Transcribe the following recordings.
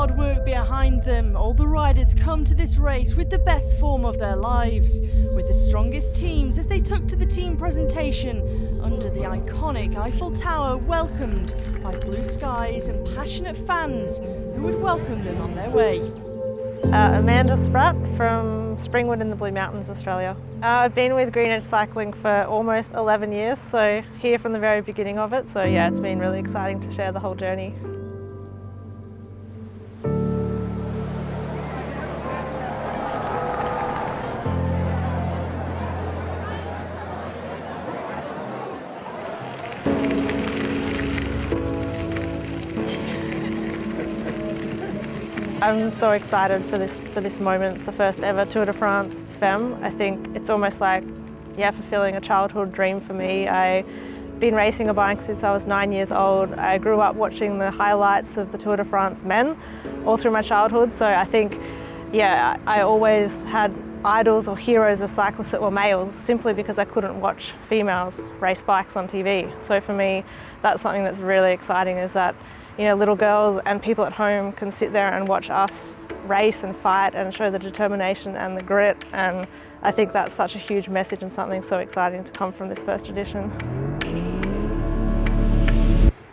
hard work behind them, all the riders come to this race with the best form of their lives, with the strongest teams as they took to the team presentation under the iconic Eiffel Tower, welcomed by blue skies and passionate fans who would welcome them on their way. Amanda Spratt from Springwood in the Blue Mountains, Australia. I've been with Green Edge Cycling for almost 11 years, so here from the very beginning of it. So yeah, it's been really exciting to share the whole journey. I'm so excited for this moment. It's the first ever Tour de France Femmes. I think it's almost like, fulfilling a childhood dream for me. I've been racing a bike since I was 9 years old. I grew up watching the highlights of the Tour de France men all through my childhood. So I think, I always had idols or heroes as cyclists that were males simply because I couldn't watch females race bikes on TV. So for me, that's something that's really exciting, is that little girls and people at home can sit there and watch us race and fight and show the determination and the grit, and I think that's such a huge message and something so exciting to come from this first edition.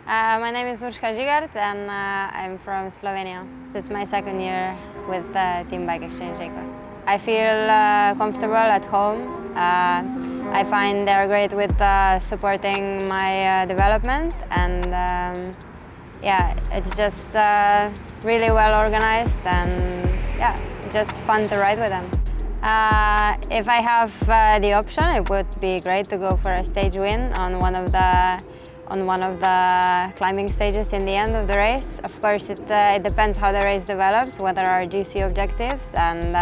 My name is ushka and I'm from Slovenia. It's my second year with Team Bike Exchange Eco. I feel comfortable at home. I find they're great with supporting my development, and it's just really well organized, and just fun to ride with them. If I have the option, it would be great to go for a stage win on one of the climbing stages in the end of the race. Of course, it depends how the race develops, what are our GC objectives, and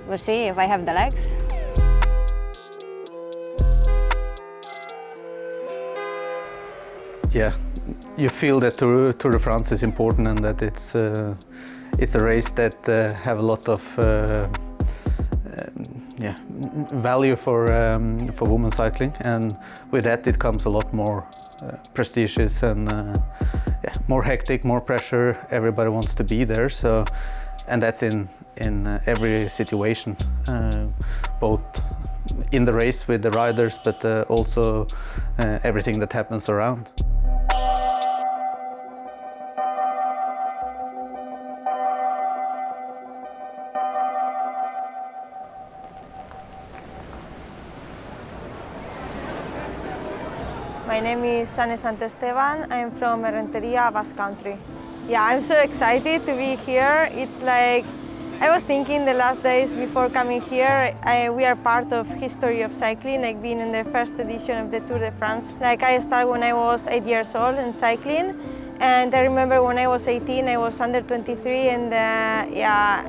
we'll see if I have the legs. Yeah, you feel that Tour de France is important, and that it's a race that have a lot of value for women cycling, and with that it comes a lot more prestigious and more hectic, more pressure. Everybody wants to be there, so, and that's in every situation, both in the race with the riders, but also everything that happens around. My name is Stevan. I'm from Errenteria, Basque Country. Yeah, I'm so excited to be here. It's like, I was thinking the last days before coming here, we are part of history of cycling, like being in the first edition of the Tour de France. Like I started when I was 8 years old in cycling, and I remember when I was 18, I was under 23, and I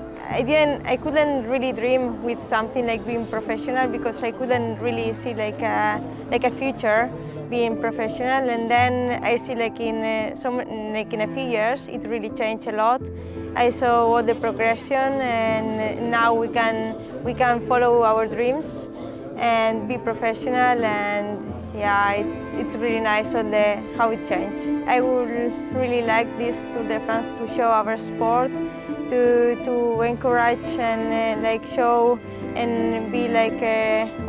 couldn't really dream with something like being professional, because I couldn't really see like a future being professional. And then I see in a few years it really changed a lot. I saw all the progression, and now we can follow our dreams and be professional, and it's really nice how it changed. I would really like this Tour de France to show our sport, to encourage and show and be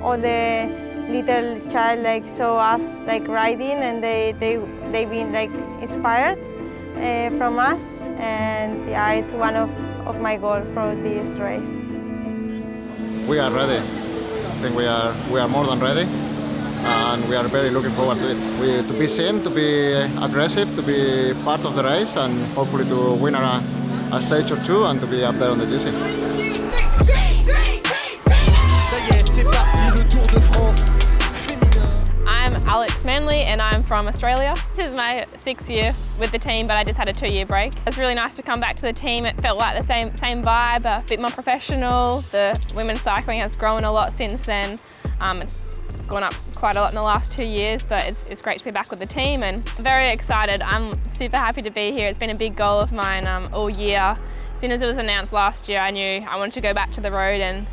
all the little child saw us riding, and they've been inspired from us, and it's one of my goals for this race. We are ready. I think we are more than ready, and we are very looking forward to it. To be seen, to be aggressive, to be part of the race, and hopefully to win a stage or two, and to be up there on the GC. I'm Alex Manley and I'm from Australia. This is my 6th year with the team, but I just had a 2-year break. It was really nice to come back to the team. It felt like the same vibe, a bit more professional. The women's cycling has grown a lot since then. It's gone up quite a lot in the last 2 years, but it's great to be back with the team, and very excited. I'm super happy to be here. It's been a big goal of mine all year. As soon as it was announced last year, I knew I wanted to go back to the road and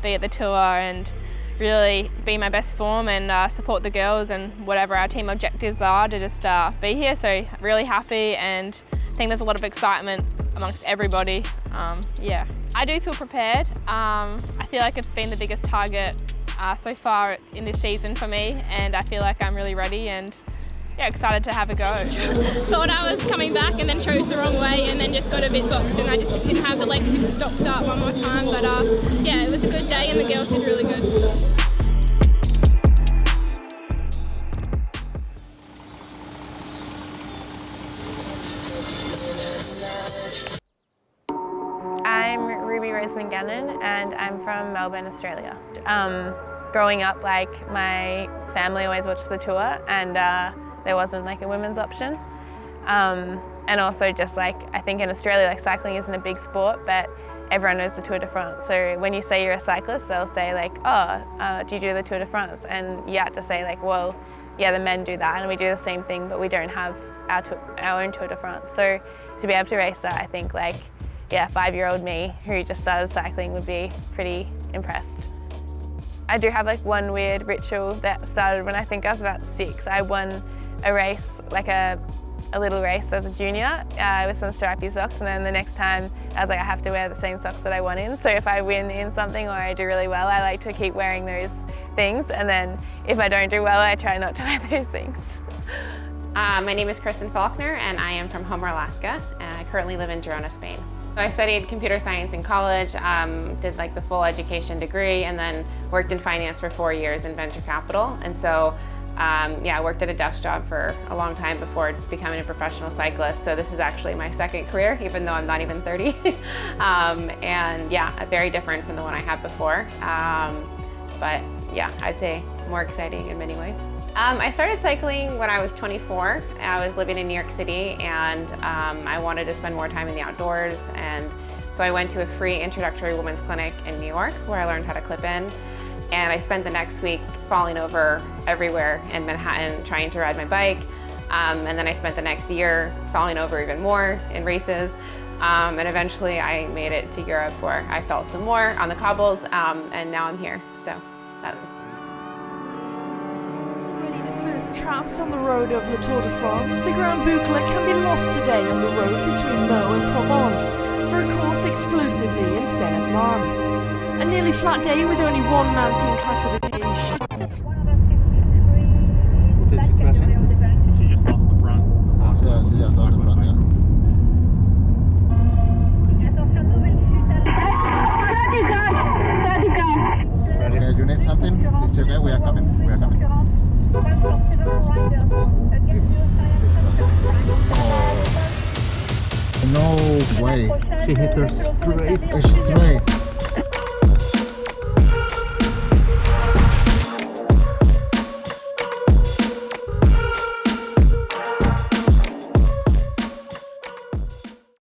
be at the tour and really be in my best form and support the girls and whatever our team objectives are, to just be here. So really happy and think there's a lot of excitement amongst everybody. Yeah, I do feel prepared. I feel like it's been the biggest target so far in this season for me, and I feel like I'm really ready and yeah, excited to have a go. Thought I was coming back and then chose the wrong way and then just got a bit boxed and I just didn't have the legs to stop-start one more time, but yeah, it was a good day and the girls did really good. And I'm from Melbourne, Australia. Growing up, like, my family always watched the Tour and there wasn't like a women's option. And also just like, I think in Australia, like, cycling isn't a big sport, but everyone knows the Tour de France. So when you say you're a cyclist, they'll say like, oh, do you do the Tour de France? And you have to say like, well, yeah, the men do that and we do the same thing, but we don't have our own Tour de France. So to be able to race that, I think like, yeah, 5-year-old me who just started cycling would be pretty impressed. I do have like one weird ritual that started when I think I was about 6. I won a race, like a little race as a junior with some stripy socks, and then the next time I was like, I have to wear the same socks that I won in. So if I win in something or I do really well, I like to keep wearing those things, and then if I don't do well, I try not to wear those things. My name is Kristin Faulkner and I am from Homer, Alaska. I currently live in Girona, Spain. I studied computer science in college, did like the full education degree, and then worked in finance for 4 years in venture capital. And so, yeah, I worked at a desk job for a long time before becoming a professional cyclist. So this is actually my second career, even though I'm not even 30. And yeah, very different from the one I had before. But yeah, I'd say more exciting in many ways. I started cycling when I was 24. I was living in New York City and I wanted to spend more time in the outdoors, and so I went to a free introductory women's clinic in New York where I learned how to clip in, and I spent the next week falling over everywhere in Manhattan trying to ride my bike, and then I spent the next year falling over even more in races, and eventually I made it to Europe where I fell some more on the cobbles, and now I'm here, so that was. First traps on the road of the Tour de France, the Grand Boucle can be lost today on the road between Meaux and Provence for a course exclusively in Seine-et-Marne. A nearly flat day with only one mountain classification. Did she crash in? She just lost the front. Oh, she just lost the front, yeah. You need something? It's okay, we are coming. We are coming. No way. She hit her straight. Straight.